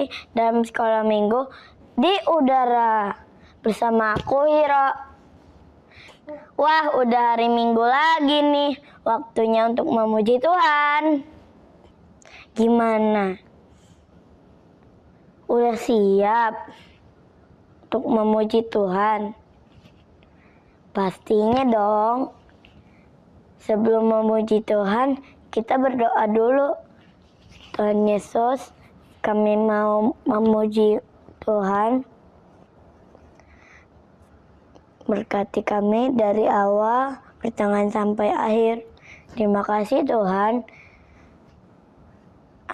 lagi dalam sekolah minggu di udara bersama aku Hiro. Wah, udah hari Minggu lagi nih, waktunya untuk memuji Tuhan. Gimana? Udah siap untuk memuji Tuhan? Pastinya dong. Sebelum memuji Tuhan, kita berdoa dulu. Tuhan Yesus, kami mau memuji Tuhan. Berkati kami dari awal, pertengahan sampai akhir. Terima kasih Tuhan.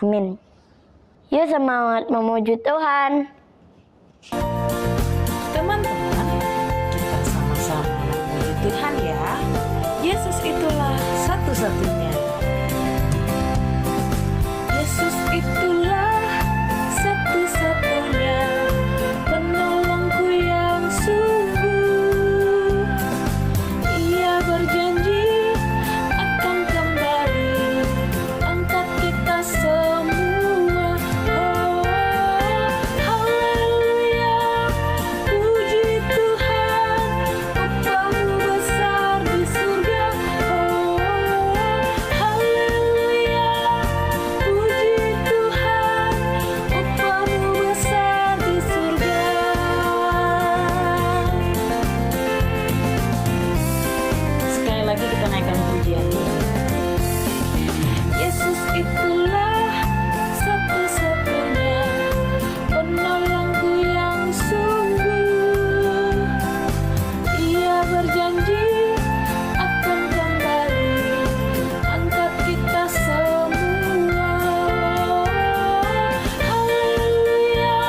Amin. Yuk semangat memuji Tuhan. Teman-teman, kita sama-sama memuji Tuhan ya. Yesus itulah satu-satunya. Yesus itulah satu-satunya penolongku yang sungguh. Ia berjanji akan kembali angkat kita semua. Oh, haleluya, puji Tuhan, upahmu besar di surga. Oh, haleluya, puji Tuhan, upahmu besar di surga. Sekali lagi kita naikkan pujiannya. Yesus itulah satu-satunya penolongku yang sungguh. Ia berjanji akan kembali angkat kita semua. Haleluya,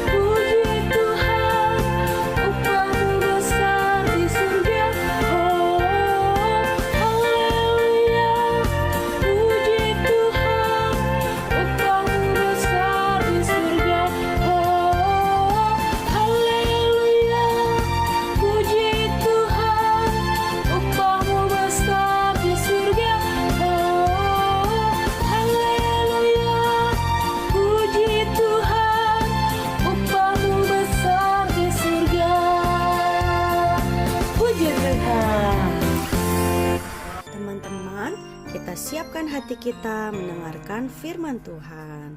puji Tuhan, upahmu besar di surga. Oh, haleluya, puji Tuhan, upahmu besar di surga. Oh, haleluya, puji Tuhan, upahmu besar di surga. Oh, haleluya, puji Tuhan, upahmu besar di surga. Puji Tuhan. Teman-teman, kita siapkan hati kita mendengarkan firman Tuhan.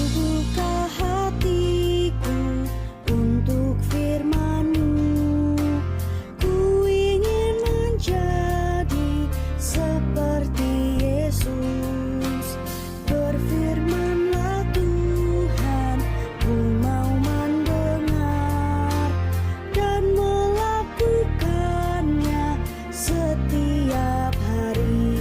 Buka hatiku untuk firman-Mu. Ku ingin menjadi seperti Yesus. Berfirmanlah Tuhan, ku mau mendengar dan melakukannya setiap hari.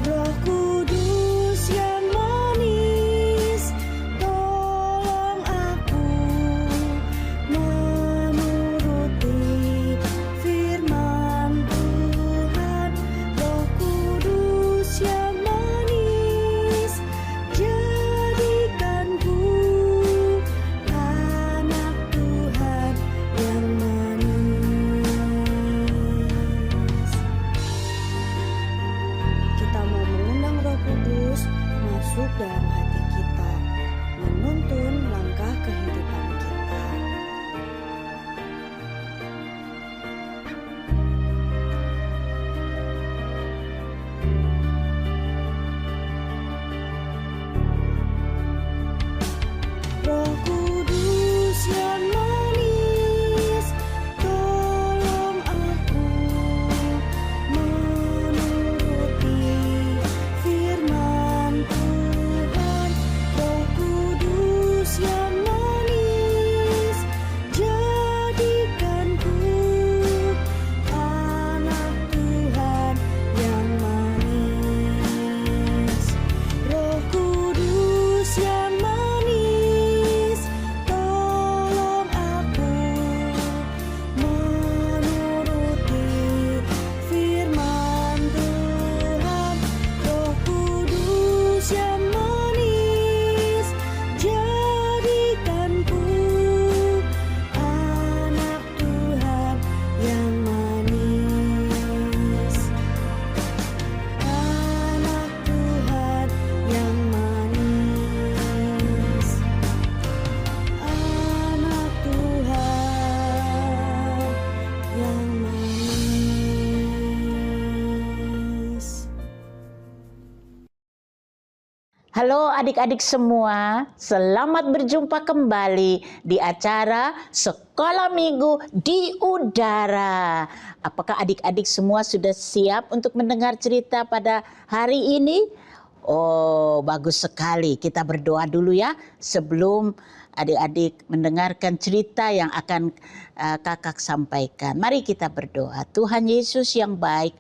Roh Kudus yang manis, tolong aku menuruti firman Tuhan. Roh Kudus yang manis, jadikanku anak Tuhan yang manis. Kita mau mengundang Roh Kudus masuk dalam hati kita, menuntun langkah kehidupan kita. Roh Kudus yang manis, tolong aku menuruti firman Tuhan. Halo adik-adik semua, selamat berjumpa kembali di acara Sekolah Minggu di Udara. Apakah adik-adik semua sudah siap untuk mendengar cerita pada hari ini? Oh, bagus sekali. Kita berdoa dulu ya sebelum adik-adik mendengarkan cerita yang akan kakak sampaikan. Mari kita berdoa. Tuhan Yesus yang baik,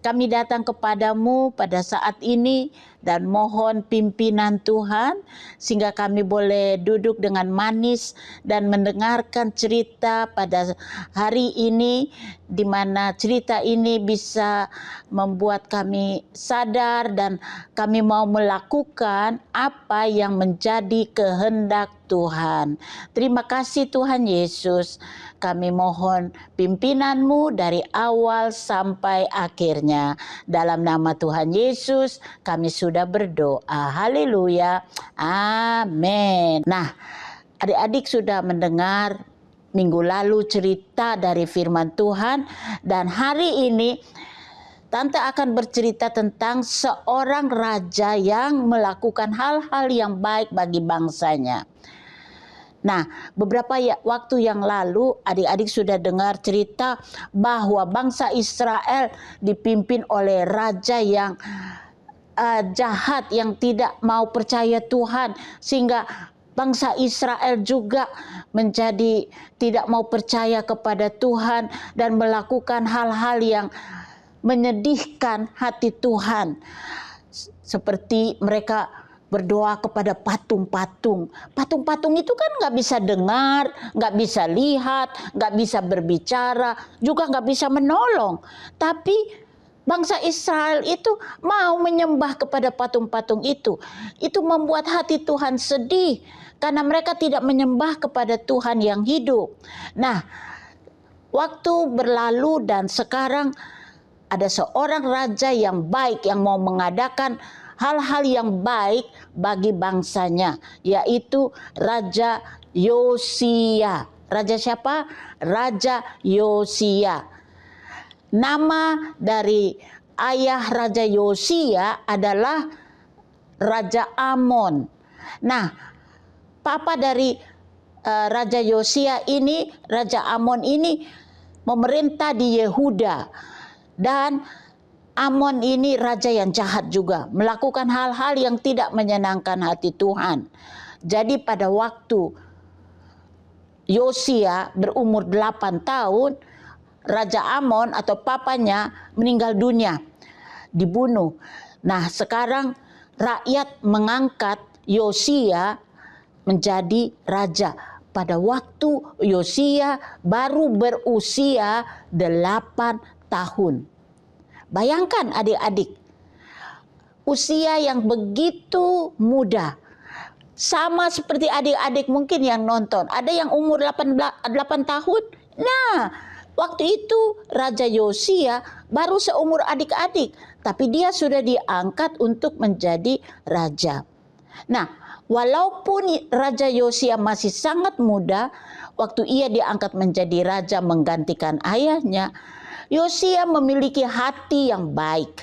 kami datang kepadamu pada saat ini dan mohon pimpinan Tuhan sehingga kami boleh duduk dengan manis dan mendengarkan cerita pada hari ini, di mana cerita ini bisa membuat kami sadar dan kami mau melakukan apa yang menjadi kehendak Tuhan. Terima kasih Tuhan Yesus. Kami mohon pimpinan-Mu dari awal sampai akhirnya. Dalam nama Tuhan Yesus kami sudah berdoa. Haleluya. Amin. Nah, adik-adik sudah mendengar minggu lalu cerita dari firman Tuhan, dan hari ini Tante akan bercerita tentang seorang raja yang melakukan hal-hal yang baik bagi bangsanya. Nah, beberapa waktu yang lalu adik-adik sudah dengar cerita bahwa bangsa Israel dipimpin oleh raja yang jahat, yang tidak mau percaya Tuhan, sehingga bangsa Israel juga menjadi tidak mau percaya kepada Tuhan dan melakukan hal-hal yang menyedihkan hati Tuhan. Seperti mereka berdoa kepada patung-patung. Patung-patung itu kan nggak bisa dengar, nggak bisa lihat, nggak bisa berbicara, juga nggak bisa menolong. Tapi bangsa Israel itu mau menyembah kepada patung-patung itu. Itu membuat hati Tuhan sedih karena mereka tidak menyembah kepada Tuhan yang hidup. Nah, waktu berlalu dan sekarang ada seorang raja yang baik yang mau mengadakan hal-hal yang baik bagi bangsanya, yaitu Raja Yosia. Raja siapa? Raja Yosia. Nama dari ayah Raja Yosia adalah Raja Amon. Nah, papa dari Raja Yosia ini, Raja Amon ini memerintah di Yehuda. Dan Amon ini raja yang jahat juga, melakukan hal-hal yang tidak menyenangkan hati Tuhan. Jadi pada waktu Yosia berumur 8 tahun, Raja Amon atau papanya meninggal dunia, dibunuh. Nah, sekarang rakyat mengangkat Yosia menjadi raja. Pada waktu Yosia baru berusia 8 tahun. Bayangkan adik-adik, usia yang begitu muda. Sama seperti adik-adik mungkin yang nonton. Ada yang umur 8 tahun. Nah, waktu itu Raja Yosia baru seumur adik-adik. Tapi dia sudah diangkat untuk menjadi raja. Nah, walaupun Raja Yosia masih sangat muda, waktu ia diangkat menjadi raja menggantikan ayahnya, Yosia memiliki hati yang baik,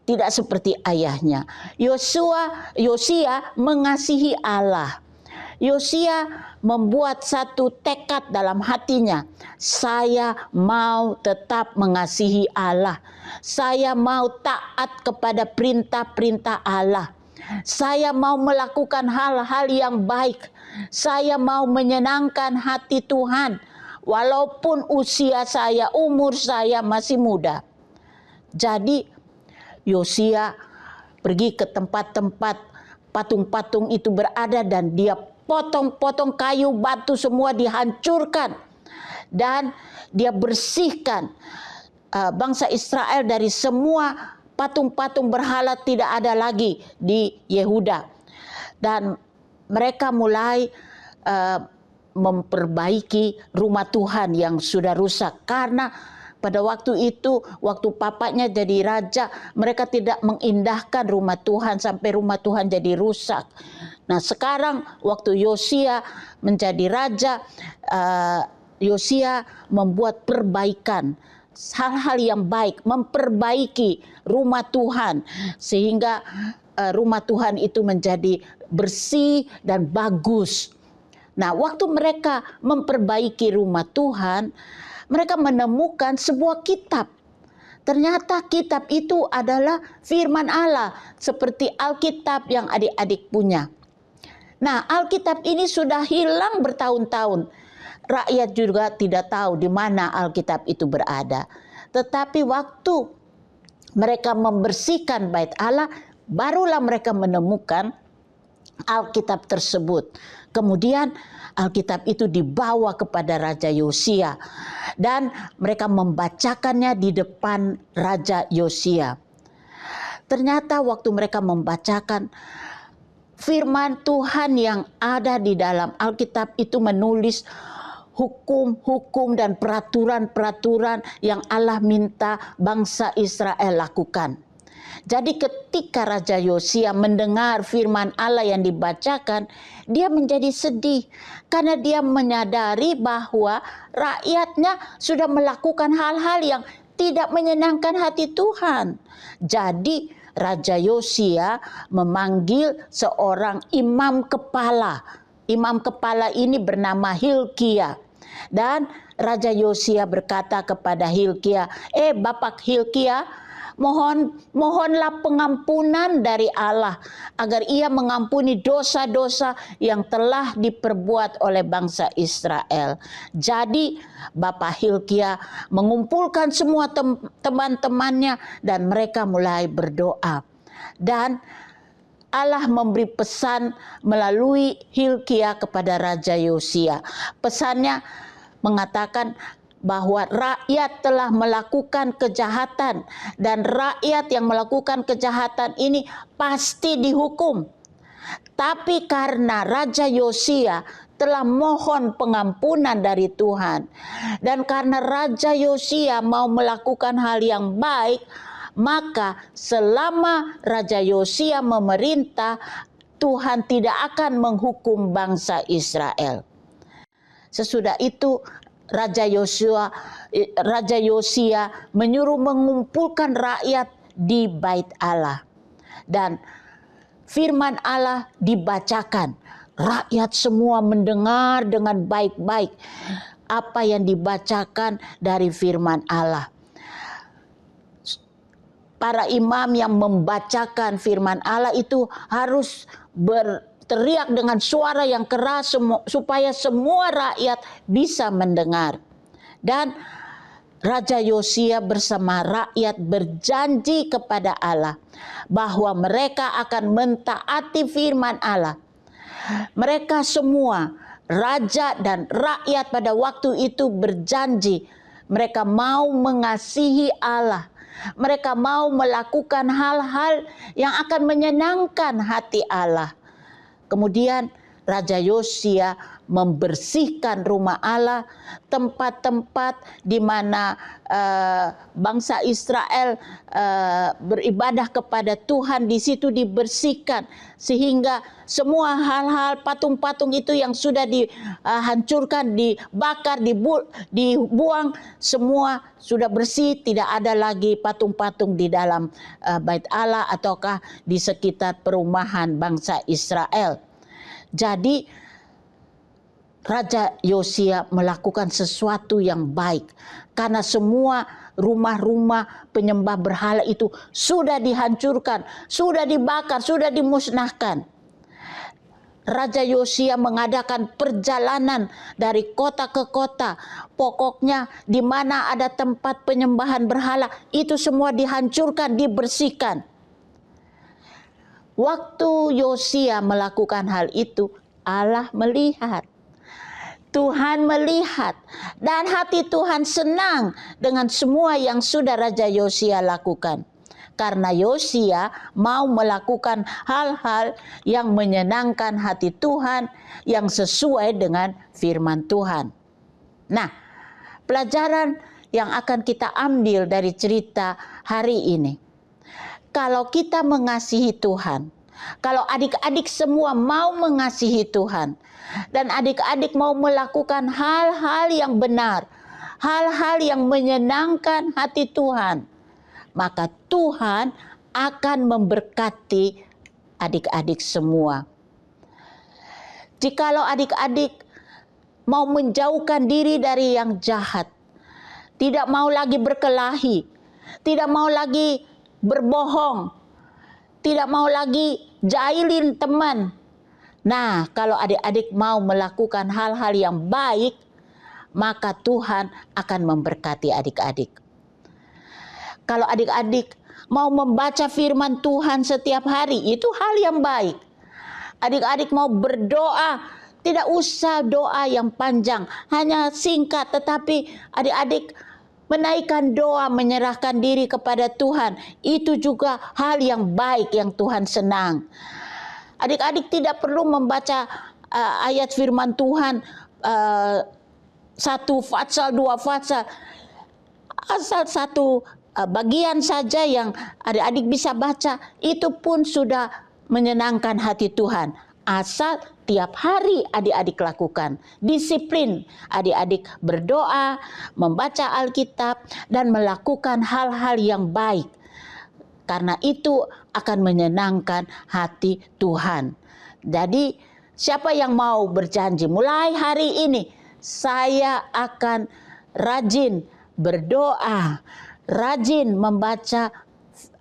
tidak seperti ayahnya. Yosia mengasihi Allah. Yosia membuat satu tekad dalam hatinya. Saya mau tetap mengasihi Allah. Saya mau taat kepada perintah-perintah Allah. Saya mau melakukan hal-hal yang baik. Saya mau menyenangkan hati Tuhan. Walaupun umur saya masih muda. Jadi Yosia pergi ke tempat-tempat patung-patung itu berada dan dia potong-potong kayu, batu semua dihancurkan. Dan dia bersihkan bangsa Israel dari semua patung-patung berhala, tidak ada lagi di Yehuda. Dan mereka mulai memperbaiki rumah Tuhan yang sudah rusak. Karena pada waktu itu, waktu papanya jadi raja, mereka tidak mengindahkan rumah Tuhan sampai rumah Tuhan jadi rusak. Nah, sekarang waktu Yosia menjadi raja, Yosia membuat perbaikan, hal-hal yang baik, memperbaiki rumah Tuhan, sehingga rumah Tuhan itu menjadi bersih dan bagus. Nah, waktu mereka memperbaiki rumah Tuhan, mereka menemukan sebuah kitab. Ternyata kitab itu adalah firman Allah, seperti Alkitab yang adik-adik punya. Nah, Alkitab ini sudah hilang bertahun-tahun. Rakyat juga tidak tahu di mana Alkitab itu berada. Tetapi waktu mereka membersihkan bait Allah, barulah mereka menemukan Alkitab tersebut. Kemudian Alkitab itu dibawa kepada Raja Yosia dan mereka membacakannya di depan Raja Yosia. Ternyata waktu mereka membacakan, firman Tuhan yang ada di dalam Alkitab itu menulis hukum-hukum dan peraturan-peraturan yang Allah minta bangsa Israel lakukan. Jadi ketika Raja Yosia mendengar firman Allah yang dibacakan, dia menjadi sedih karena dia menyadari bahwa rakyatnya sudah melakukan hal-hal yang tidak menyenangkan hati Tuhan. Jadi Raja Yosia memanggil seorang imam kepala. Imam kepala ini bernama Hilkia. Dan Raja Yosia berkata kepada Hilkia, Bapak Hilkia, mohonlah pengampunan dari Allah agar ia mengampuni dosa-dosa yang telah diperbuat oleh bangsa Israel. Jadi Bapak Hilkia mengumpulkan semua teman-temannya dan mereka mulai berdoa. Dan Allah memberi pesan melalui Hilkia kepada Raja Yosia. Pesannya mengatakan bahwa rakyat telah melakukan kejahatan dan rakyat yang melakukan kejahatan ini pasti dihukum. Tapi karena Raja Yosia telah mohon pengampunan dari Tuhan dan karena Raja Yosia mau melakukan hal yang baik, maka selama Raja Yosia memerintah, Tuhan tidak akan menghukum bangsa Israel. Sesudah itu Raja Yosia menyuruh mengumpulkan rakyat di bait Allah. Dan firman Allah dibacakan. Rakyat semua mendengar dengan baik-baik apa yang dibacakan dari firman Allah. Para imam yang membacakan firman Allah itu harus berteriak dengan suara yang keras supaya semua rakyat bisa mendengar. Dan Raja Yosia bersama rakyat berjanji kepada Allah bahwa mereka akan mentaati firman Allah. Mereka semua, raja dan rakyat pada waktu itu berjanji mereka mau mengasihi Allah. Mereka mau melakukan hal-hal yang akan menyenangkan hati Allah. Kemudian Raja Yosia membersihkan rumah Allah, tempat-tempat di mana bangsa Israel beribadah kepada Tuhan, di situ dibersihkan sehingga semua hal-hal patung-patung itu yang sudah dihancurkan, dibakar, dibuang, semua sudah bersih, tidak ada lagi patung-patung di dalam bait Allah ataukah di sekitar perumahan bangsa Israel. Jadi Raja Yosia melakukan sesuatu yang baik karena semua rumah-rumah penyembah berhala itu sudah dihancurkan, sudah dibakar, sudah dimusnahkan. Raja Yosia mengadakan perjalanan dari kota ke kota. Pokoknya di mana ada tempat penyembahan berhala itu semua dihancurkan, dibersihkan. Waktu Yosia melakukan hal itu, Allah melihat. Tuhan melihat dan hati Tuhan senang dengan semua yang sudah Raja Yosia lakukan. Karena Yosia mau melakukan hal-hal yang menyenangkan hati Tuhan, yang sesuai dengan firman Tuhan. Nah, pelajaran yang akan kita ambil dari cerita hari ini. Kalau kita mengasihi Tuhan, kalau adik-adik semua mau mengasihi Tuhan, dan adik-adik mau melakukan hal-hal yang benar, hal-hal yang menyenangkan hati Tuhan, maka Tuhan akan memberkati adik-adik semua. Jikalau adik-adik mau menjauhkan diri dari yang jahat, tidak mau lagi berkelahi, tidak mau lagi berbohong, tidak mau lagi jahilin teman. Nah, kalau adik-adik mau melakukan hal-hal yang baik, maka Tuhan akan memberkati adik-adik. Kalau adik-adik mau membaca firman Tuhan setiap hari, itu hal yang baik. Adik-adik mau berdoa, tidak usah doa yang panjang, hanya singkat, tetapi adik-adik menaikkan doa, menyerahkan diri kepada Tuhan. Itu juga hal yang baik yang Tuhan senang. Adik-adik tidak perlu membaca ayat firman Tuhan 1 fatsal, 2 fatsal. Asal satu bagian saja yang adik-adik bisa baca, itu pun sudah menyenangkan hati Tuhan. Asal tiap hari adik-adik lakukan. Disiplin adik-adik berdoa, membaca Alkitab, dan melakukan hal-hal yang baik. Karena itu akan menyenangkan hati Tuhan. Jadi siapa yang mau berjanji, mulai hari ini saya akan rajin berdoa, rajin membaca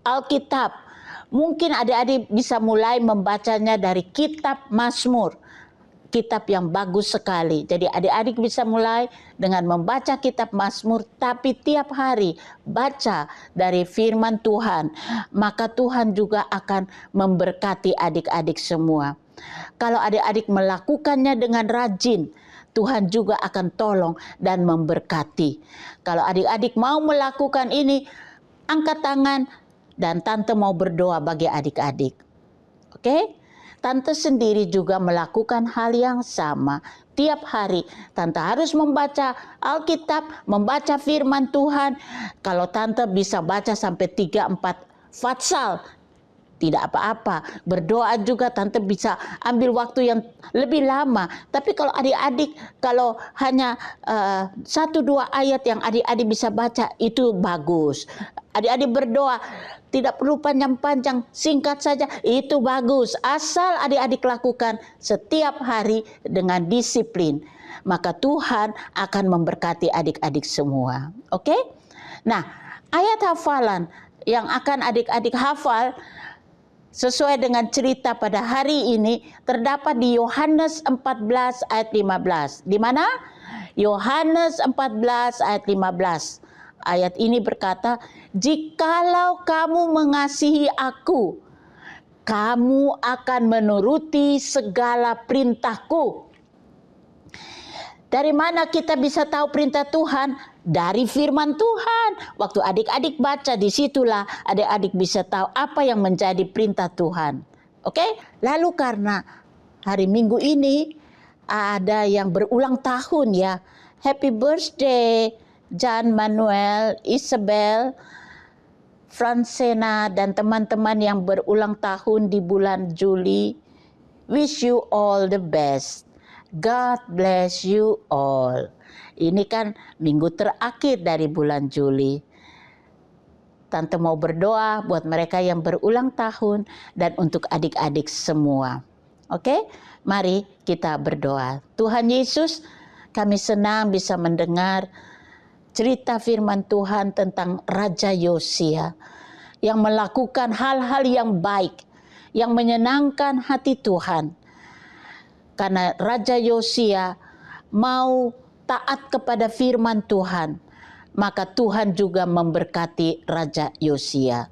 Alkitab. Mungkin adik-adik bisa mulai membacanya dari kitab Mazmur. Kitab yang bagus sekali. Jadi adik-adik bisa mulai dengan membaca kitab Mazmur, tapi tiap hari baca dari firman Tuhan. Maka Tuhan juga akan memberkati adik-adik semua. Kalau adik-adik melakukannya dengan rajin, Tuhan juga akan tolong dan memberkati. Kalau adik-adik mau melakukan ini, angkat tangan dan tante mau berdoa bagi adik-adik. Oke? Tante sendiri juga melakukan hal yang sama. Tiap hari tante harus membaca Alkitab, membaca firman Tuhan. Kalau tante bisa baca sampai 3-4 fatsal, tidak apa-apa. Berdoa juga tante bisa ambil waktu yang lebih lama. Tapi kalau adik-adik, kalau hanya 1-2 ayat yang adik-adik bisa baca, itu bagus. Adik-adik berdoa, tidak perlu panjang-panjang, singkat saja, itu bagus. Asal adik-adik lakukan setiap hari dengan disiplin, maka Tuhan akan memberkati adik-adik semua. Oke? Nah, ayat hafalan yang akan adik-adik hafal sesuai dengan cerita pada hari ini terdapat di Yohanes 14 ayat 15. Di mana? Yohanes 14 ayat 15. Ayat ini berkata, "Jikalau kamu mengasihi aku, kamu akan menuruti segala perintahku." Dari mana kita bisa tahu perintah Tuhan? Dari firman Tuhan. Waktu adik-adik baca, disitulah adik-adik bisa tahu apa yang menjadi perintah Tuhan. Oke? Lalu karena hari Minggu ini ada yang berulang tahun ya. Happy birthday Jan Manuel, Isabel, Francena, dan teman-teman yang berulang tahun di bulan Juli. Wish you all the best. God bless you all. Ini kan minggu terakhir dari bulan Juli. Tante mau berdoa buat mereka yang berulang tahun dan untuk adik-adik semua. Oke? Mari kita berdoa. Tuhan Yesus, kami senang bisa mendengar cerita firman Tuhan tentang Raja Yosia yang melakukan hal-hal yang baik, yang menyenangkan hati Tuhan. Karena Raja Yosia mau taat kepada firman Tuhan, maka Tuhan juga memberkati Raja Yosia.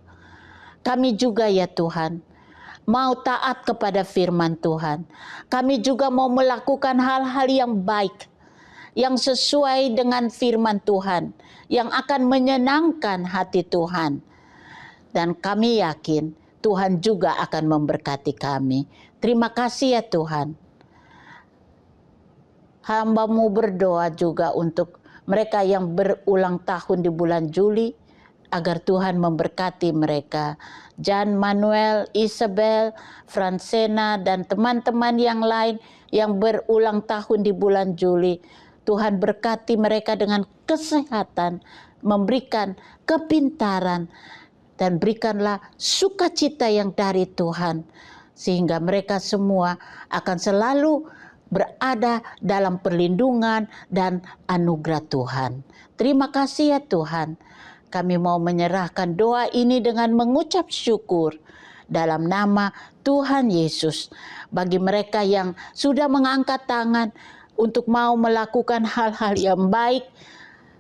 Kami juga ya Tuhan, mau taat kepada firman Tuhan. Kami juga mau melakukan hal-hal yang baik, yang sesuai dengan firman Tuhan, yang akan menyenangkan hati Tuhan. Dan kami yakin Tuhan juga akan memberkati kami. Terima kasih ya Tuhan. Hamba-Mu berdoa juga untuk mereka yang berulang tahun di bulan Juli, agar Tuhan memberkati mereka. Jan Manuel, Isabel, Francena, dan teman-teman yang lain yang berulang tahun di bulan Juli. Tuhan berkati mereka dengan kesehatan, memberikan kepintaran, dan berikanlah sukacita yang dari Tuhan. sehingga mereka semua akan selalu berada dalam perlindungan dan anugerah Tuhan. Terima kasih ya Tuhan. Kami mau menyerahkan doa ini dengan mengucap syukur dalam nama Tuhan Yesus. Bagi mereka yang sudah mengangkat tangan untuk mau melakukan hal-hal yang baik,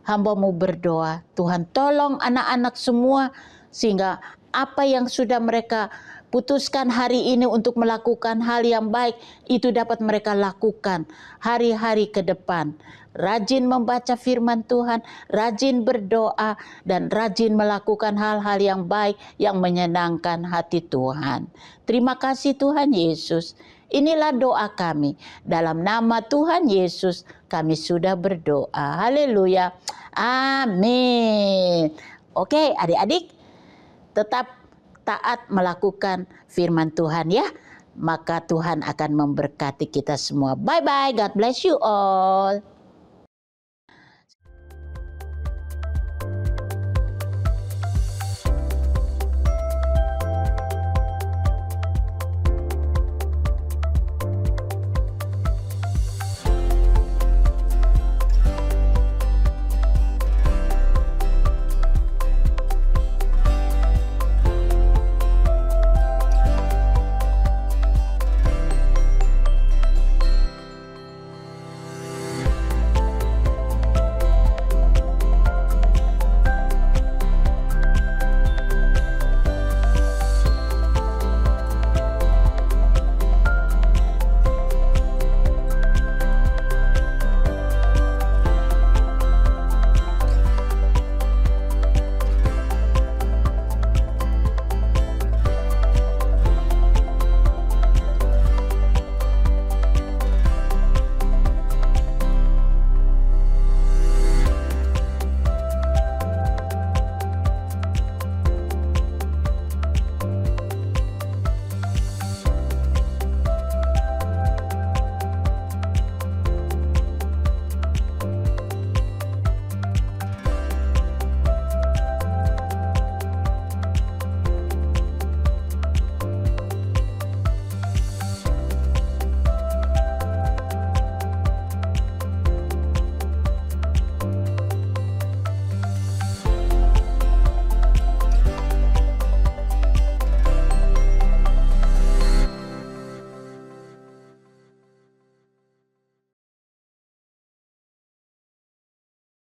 hamba-Mu berdoa, Tuhan tolong anak-anak semua sehingga apa yang sudah mereka putuskan hari ini untuk melakukan hal yang baik, itu dapat mereka lakukan hari-hari ke depan. Rajin membaca firman Tuhan, rajin berdoa, dan rajin melakukan hal-hal yang baik yang menyenangkan hati Tuhan. Terima kasih Tuhan Yesus. Inilah doa kami. Dalam nama Tuhan Yesus kami sudah berdoa. Haleluya. Amin. Oke, adik-adik, tetap taat melakukan firman Tuhan ya. Maka Tuhan akan memberkati kita semua. Bye-bye. God bless you all.